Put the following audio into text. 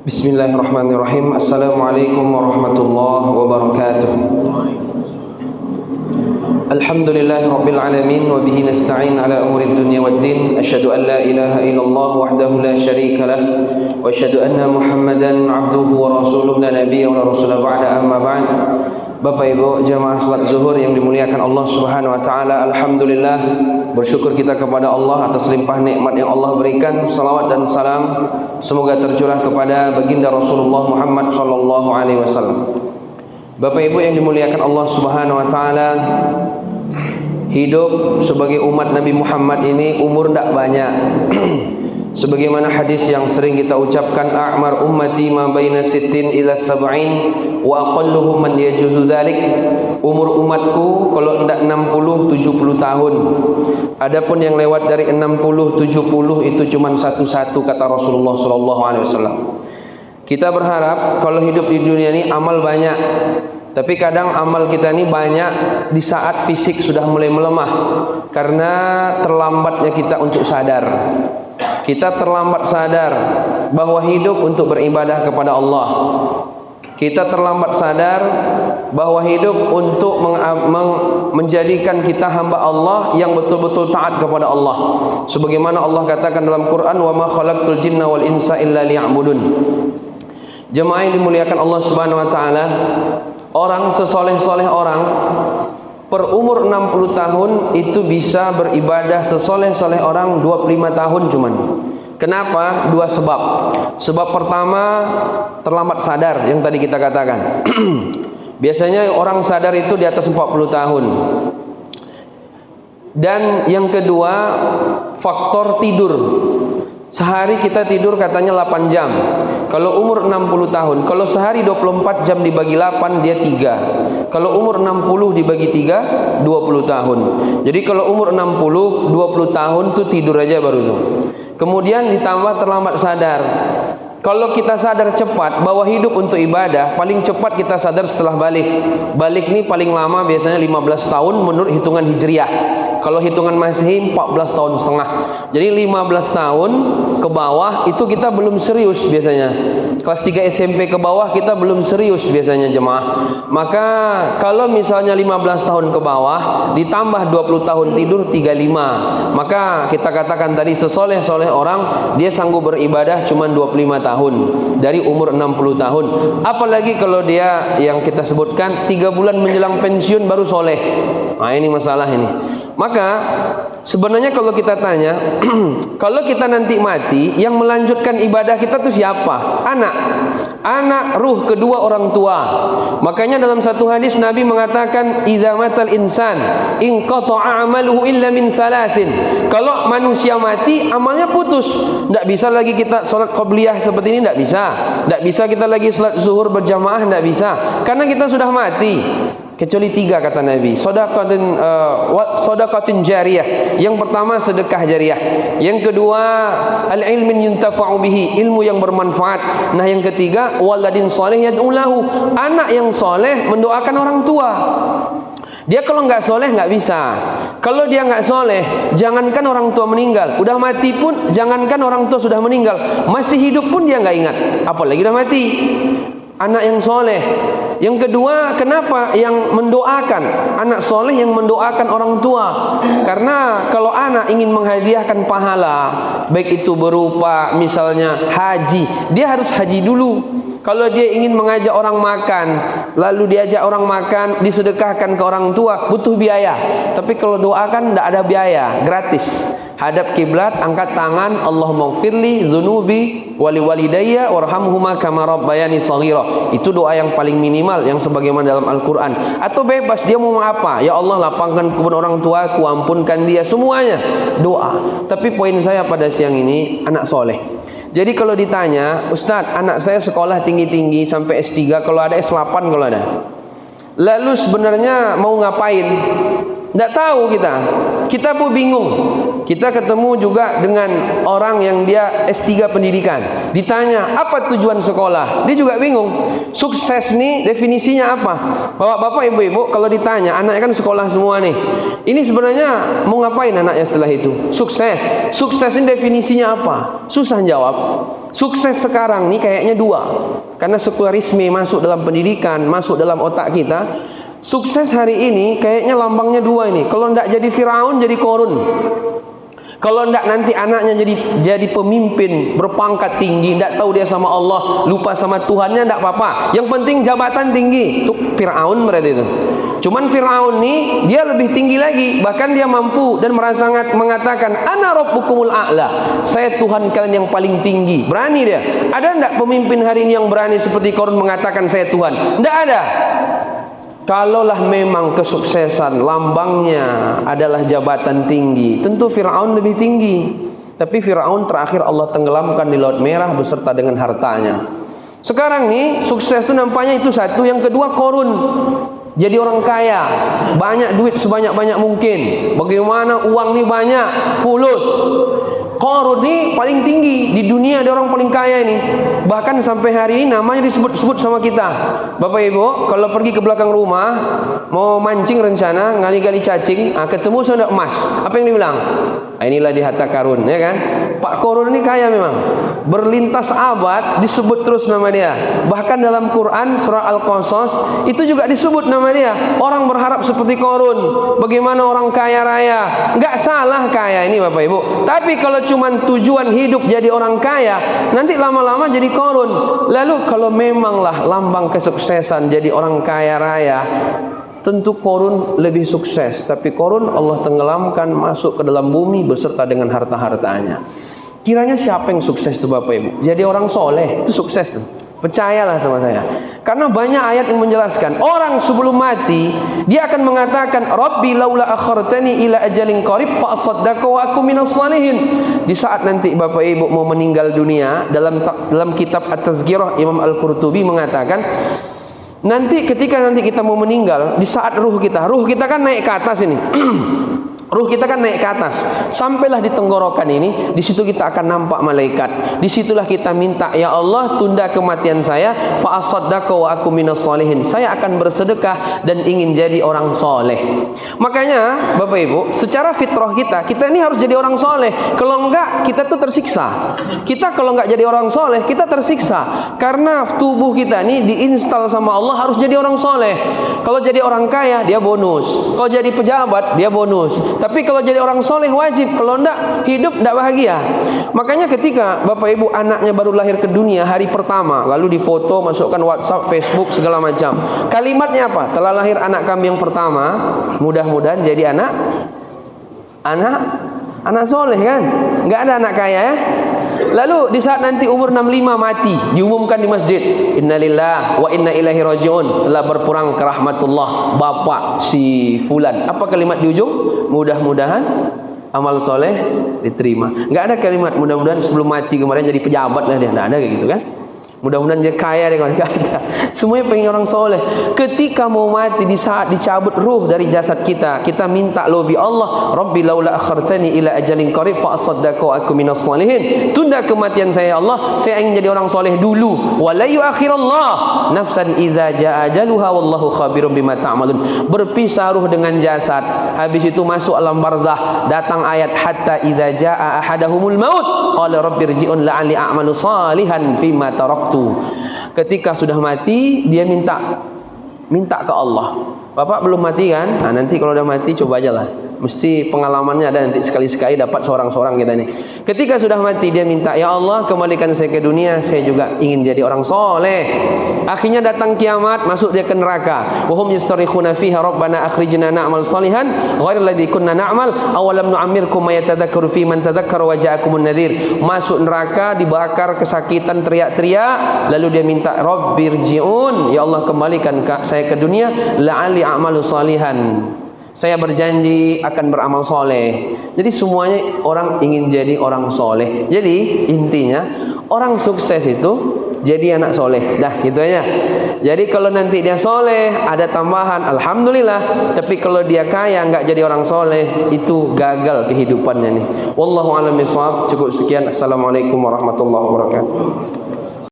Bismillahirrahmanirrahim. Assalamualaikum warahmatullahi wabarakatuh. Alhamdulillahirabbil alamin wa bihi nasta'in ala umuri dunya waddin. Asyhadu an la ilaha illallah wahdahu la syarika lah wa asyhadu anna Muhammadan 'abduhu wa rasuluhu la nabiyya wa la rasula ba'da, amma ba'd. Bapak Ibu jamaah salat zuhur yang dimuliakan Allah Subhanahu wa taala, alhamdulillah bersyukur kita kepada Allah atas limpah nikmat yang Allah berikan. Salawat dan salam semoga tercurah kepada baginda Rasulullah Muhammad sallallahu alaihi wasallam. Bapak Ibu yang dimuliakan Allah Subhanahu wa taala, hidup sebagai umat Nabi Muhammad ini umur tidak banyak. Sebagaimana hadis yang sering kita ucapkan, a'mar ummati ma baina sittin ila sab'in wa aqalluhum man yajuzu dzalik. Umur umatku kalau tidak 60-70 tahun. Adapun yang lewat dari 60-70 itu cuma satu-satu, kata Rasulullah sallallahu alaihi wasallam. Kita berharap kalau hidup di dunia ini amal banyak. Tapi kadang amal kita ini banyak di saat fisik sudah mulai melemah karena terlambatnya kita untuk sadar. Kita terlambat sadar bahwa hidup untuk beribadah kepada Allah. Kita terlambat sadar bahwa hidup untuk menjadikan kita hamba Allah yang betul-betul taat kepada Allah. Sebagaimana Allah katakan dalam Quran, "Wa ma khalaqtul jinna wal insa illa liya'budun." Jemaah yang dimuliakan Allah Subhanahu wa taala, orang sesoleh-soleh orang per umur 60 tahun itu bisa beribadah sesoleh-soleh orang 25 tahun cuman. Kenapa? Dua sebab. Sebab pertama, terlambat sadar yang tadi kita katakan. Biasanya orang sadar itu di atas 40 tahun. Dan yang kedua, faktor tidur. Sehari kita tidur katanya 8 jam. Kalau umur 60 tahun, kalau sehari 24 jam dibagi 8, dia 3. Kalau umur 60 dibagi 3, 20 tahun. Jadi kalau umur 60, 20 tahun tuh tidur aja baru tuh. Kemudian ditambah terlambat sadar. Kalau kita sadar cepat bahwa hidup untuk ibadah, paling cepat kita sadar setelah balik. Balik ini paling lama biasanya 15 tahun menurut hitungan Hijriah. Kalau hitungan Masehi 14 tahun setengah. Jadi 15 tahun ke bawah itu kita belum serius biasanya. Kelas 3 SMP ke bawah kita belum serius biasanya jemaah. Maka kalau misalnya 15 tahun ke bawah ditambah 20 tahun tidur 35. Maka kita katakan tadi sesoleh-soleh orang dia sanggup beribadah cuma 25 tahun dari umur 60 tahun. Apalagi kalau dia yang kita sebutkan 3 bulan menjelang pensiun baru soleh. Nah ini masalah ini. Maka sebenarnya kalau kita tanya, kalau kita nanti mati, yang melanjutkan ibadah kita itu siapa? Anak ruh kedua orang tua. Makanya dalam satu hadis Nabi mengatakan, idza matal insan inqata'a 'amaluhu illa min thalathin. Kalau manusia mati, amalnya putus. Tidak bisa lagi kita salat qabliyah seperti ini, tidak bisa. Tidak bisa kita lagi salat zuhur berjamaah, tidak bisa. Karena kita sudah mati. Kecuali 3 kata Nabi, sedekatin jariyah. Yang pertama sedekah jariyah. Yang kedua al-ilmin yuntafa'u bihi, ilmu yang bermanfaat. Nah yang ketiga waladin salih yad'u lahu, anak yang soleh mendoakan orang tua. Dia kalau nggak soleh nggak bisa. Kalau dia nggak soleh, jangankan orang tua meninggal, udah mati pun, jangankan orang tua sudah meninggal, masih hidup pun dia nggak ingat, apalagi udah mati. Anak yang soleh. Yang kedua, kenapa yang mendoakan? Anak soleh yang mendoakan orang tua. Karena kalau anak ingin menghadiahkan pahala, baik itu berupa misalnya haji, dia harus haji dulu. Kalau dia ingin mengajak orang makan, lalu diajak orang makan, disedekahkan ke orang tua, butuh biaya. Tapi kalau doakan tidak ada biaya, gratis. Hadap kiblat, angkat tangan, Allahumma ighfirli dzunubi wali walidayya warhamhuma kama rabbayani shaghira. Itu doa yang paling minimal yang sebagaimana dalam Al-Qur'an. Atau bebas dia mau apa? Ya Allah, lapangkan kebun orang tuaku, ampunkan dia, semuanya doa. Tapi poin saya pada siang ini anak soleh. Jadi kalau ditanya, Ustaz, anak saya sekolah tinggi-tinggi sampai S3, kalau ada S8 kalau ada. Lalu sebenarnya mau ngapain? Tidak tahu kita. Kita pun bingung. Kita ketemu juga dengan orang yang dia S3 pendidikan. Ditanya, apa tujuan sekolah? Dia juga bingung. Sukses nih definisinya apa? Bapak-bapak, ibu-ibu, kalau ditanya, anaknya kan sekolah semua nih. Ini sebenarnya mau ngapain anaknya setelah itu? Sukses. Sukses ini definisinya apa? Susah jawab. Sukses sekarang nih kayaknya dua. Karena sekularisme masuk dalam pendidikan, masuk dalam otak kita. Sukses hari ini kayaknya lambangnya dua ini. Kalau ndak jadi Firaun, jadi Korun. Kalau ndak nanti anaknya jadi pemimpin berpangkat tinggi, ndak tahu dia sama Allah, lupa sama Tuhannya, ndak apa-apa. Yang penting jabatan tinggi. Itu Firaun berarti itu. Cuman Firaun nih dia lebih tinggi lagi, bahkan dia mampu dan merasa mengatakan ana rabbukumul a'la. Saya Tuhan kalian yang paling tinggi. Berani dia. Ada ndak pemimpin hari ini yang berani seperti Korun mengatakan saya Tuhan? Ndak ada. Kalaulah memang kesuksesan lambangnya adalah jabatan tinggi, tentu Firaun lebih tinggi. Tapi Firaun terakhir Allah tenggelamkan di Laut Merah beserta dengan hartanya. Sekarang nih sukses itu nampaknya itu satu. Yang kedua Korun, jadi orang kaya, banyak duit sebanyak-banyak mungkin. Bagaimana uang nih banyak, fulus. Korun ini paling tinggi di dunia, ada orang paling kaya ini. Bahkan sampai hari ini namanya disebut-sebut sama kita. Bapak Ibu, kalau pergi ke belakang rumah mau mancing rencana ngali-gali cacing, ketemu sonda emas. Apa yang dibilang? Inilah di harta karun, ya kan? Pak Korun ini kaya memang. Berlintas abad disebut terus nama dia. Bahkan dalam Quran surah Al-Qasas itu juga disebut nama dia. Orang berharap seperti Korun. Bagaimana orang kaya raya? Enggak salah kaya ini Bapak Ibu. Tapi kalau cuman tujuan hidup jadi orang kaya, nanti lama-lama jadi Korun. Lalu kalau memanglah lambang kesuksesan jadi orang kaya raya, tentu Korun lebih sukses. Tapi Korun Allah tenggelamkan masuk ke dalam bumi beserta dengan harta-hartanya. Kiranya siapa yang sukses itu Bapak Ibu? Jadi orang soleh itu sukses tuh. Percayalah sama saya. Karena banyak ayat yang menjelaskan orang sebelum mati dia akan mengatakan Rabbi laula akhartani ila ajalin qarib fa asaddaqu wa aku minas salihin. Di saat nanti Bapak Ibu mau meninggal dunia, dalam kitab At-Tazkirah Imam Al-Qurtubi mengatakan nanti ketika nanti kita mau meninggal, di saat ruh kita kan naik ke atas ini. Ruh kita kan naik ke atas, sampailah di tenggorokan ini. Di situ kita akan nampak malaikat. Disitulah kita minta, ya Allah tunda kematian saya, fa asaddaqu wa aku minas solihin. Saya akan bersedekah dan ingin jadi orang soleh. Makanya Bapak Ibu, secara fitrah kita ini harus jadi orang soleh. Kalau enggak, kita tuh tersiksa. Kita kalau enggak jadi orang soleh, kita tersiksa. Karena tubuh kita ini diinstal sama Allah harus jadi orang soleh. Kalau jadi orang kaya, dia bonus. Kalau jadi pejabat, dia bonus. Tapi kalau jadi orang soleh wajib. Kalau enggak, hidup enggak bahagia. Makanya ketika Bapak Ibu anaknya baru lahir ke dunia hari pertama, lalu difoto, masukkan WhatsApp, Facebook, segala macam. Kalimatnya apa? Telah lahir anak kami yang pertama, mudah-mudahan jadi anak soleh kan? Enggak ada anak kaya ya. Lalu di saat nanti umur 65 mati, diumumkan di masjid, innalillah wa inna ilaihi rajiun, telah berpulang ke rahmatullah bapak si fulan. Apa kalimat di ujung? Mudah-mudahan amal soleh diterima. Enggak ada kalimat mudah-mudahan sebelum mati kemarin jadi pejabat lah dia. Enggak ada kayak gitu kan? Mudah-mudahan dia kaya dengan enggak ada. Semuanya pengen orang soleh. Ketika mau mati, di saat dicabut ruh dari jasad kita, kita minta lobi Allah, Rabbi laula akhartani ila ajalin qarib fa asaddaqu aku minas salihin. Tunda kematian saya ya Allah, saya ingin jadi orang soleh dulu. Wa la yuakhirallah nafsan idza jaa ajaluha wallahu khabirum bima ta'malun. Berpisah ruh dengan jasad, habis itu masuk alam barzah, datang ayat hatta idza jaa ahadahumul maut qala rabbirji'un la'alli a'malu salihan fima tarak. Ketika sudah mati, dia minta ke Allah. Bapak belum mati kan? Nah, nanti kalau udah mati coba aja lah. Mesti pengalamannya ada nanti sekali-sekali dapat seorang-seorang kita nih. Ketika sudah mati dia minta, ya Allah kembalikan saya ke dunia, saya juga ingin jadi orang soleh. Akhirnya datang kiamat, masuk dia ke neraka. Wa hum yastarikhuna fiha rabbana akhrijna na'mal salihan ghairal ladzi kunna na'mal awalam nu'ammirkum ma yatadhakkaru fi man tadhakkara wa ja'akumun nadhir. Masuk neraka, dibakar, kesakitan, teriak-teriak, lalu dia minta rabbirji'un, ya Allah kembalikan saya ke dunia la'ali a'malu salihan. Saya berjanji akan beramal soleh. Jadi semuanya orang ingin jadi orang soleh. Jadi intinya orang sukses itu jadi anak soleh. Dah gitu aja. Jadi kalau nanti dia soleh ada tambahan, alhamdulillah. Tapi kalau dia kaya nggak jadi orang soleh, itu gagal kehidupannya nih. Wallahu a'lam bishawab. Cukup sekian. Assalamualaikum warahmatullahi wabarakatuh.